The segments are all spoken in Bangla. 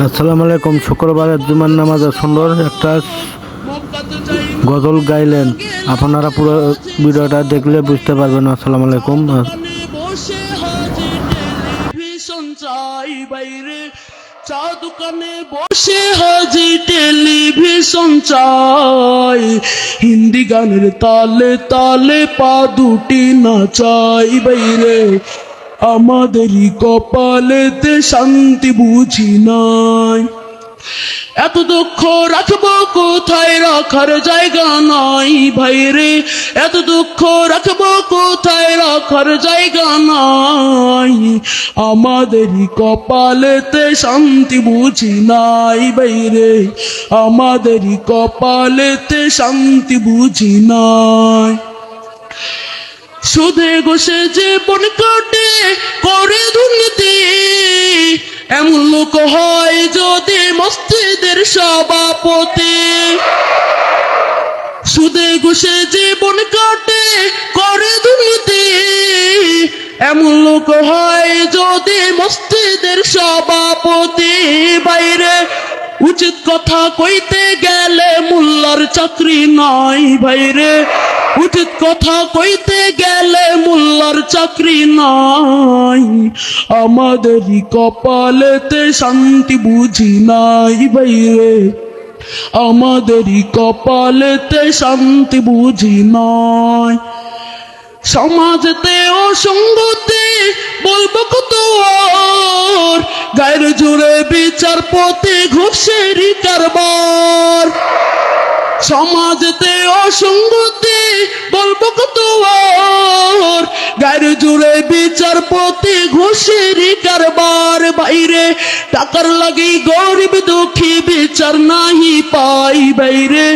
আসসালামু আলাইকুম। শুক্রবারের জুমার নামাজে সুন্দর একটা গজল গাইলেন। আপনারা পুরো ভিডিওটা দেখলে বুঝতে পারবেন। আসসালামু আলাইকুম। চা দোকানে বসে হাজি টেলিভিশন চাই, হিন্দি গানের তালে তালে পা দুটি নাচাই বাইরে। আমাদেরই কপালেতে শান্তি বুঝি নাই, এত দুঃখ রাখবো কোথায়, রাখার জায়গা নাই ভাইরে। এত দুঃখ রাখবো কোথায়, রাখার জায়গা নাই। আমাদেরই কপালেতে শান্তি বুঝি নাই বাইরে, আমাদেরই কপালেতে শান্তি বুঝি নাই। সুদে ঘষে যে বন কাটে করে দুর্নীতি, এমন লোক হয় যদি মসজিদের সভাপতি। সুদে ঘষে যে বন কাটে করে দুর্নীতি, এমন লোক হয় যদি মসজিদের সভাপতি। বাইরে উচিত কথা কইতে গেলে মোল্লার চাকরি নাই ভাইরে, উচিত কথা কইতে গেলে মোল্লার চাকরি নাই। আমাদেরই কপালেতে শান্তি বুঝি নাই বাইরে, আমাদেরই কপালেতে শান্তি বুঝি নাই। সমাজেতে অসঙ্গতি বলবো কত আর, গায়ের জোরে বিচারপতি ঘুষেরই কারবার। সমাজেতে অসঙ্গতি বলবো কত আর, গায়ের জোরে বিচারপতি ঘুষেরই কারবার। বাইরে টাকার লাগি গরিব দুঃখী বিচার নাহি পাই বাইরে,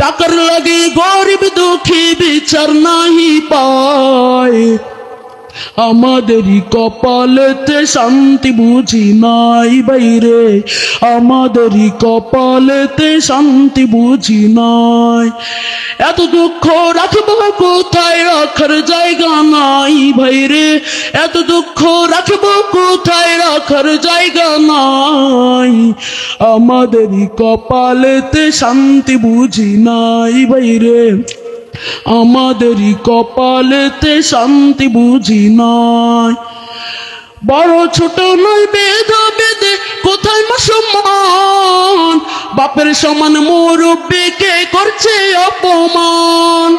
টাকার লাগি গরিব দুঃখী বিচার নাহি পায়। আমাদেরই কপালেতে শান্তি বুঝি নাই বাইরে, আমাদেরই কপালেতে শান্তি বুঝি নাই। এত দুঃখ রাখবো কোথায়, রাখার জায়গা নাই ভাইরে। এত দুঃখ রাখবো কোথায়, রাখার জায়গা নাই। আমাদেরই কপালেতে শান্তি বুঝি নাই বাইরে, আমাদেরই কপালেতে শান্তি বুঝি নাই। বড় ছোট নয় ভেদাভেদে কোথায় মা সম্মান, বাপের সমান মুরব্বিকে করছে অপমান।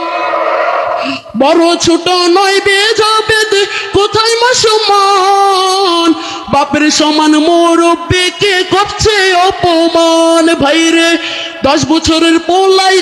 বড় ছোট নয় ভেদাভেদে কোথায় মা সম্মান, বাপের সমান মুরব্বিকে করছে অপমান। ভাইরে 10 বছরের পোলাই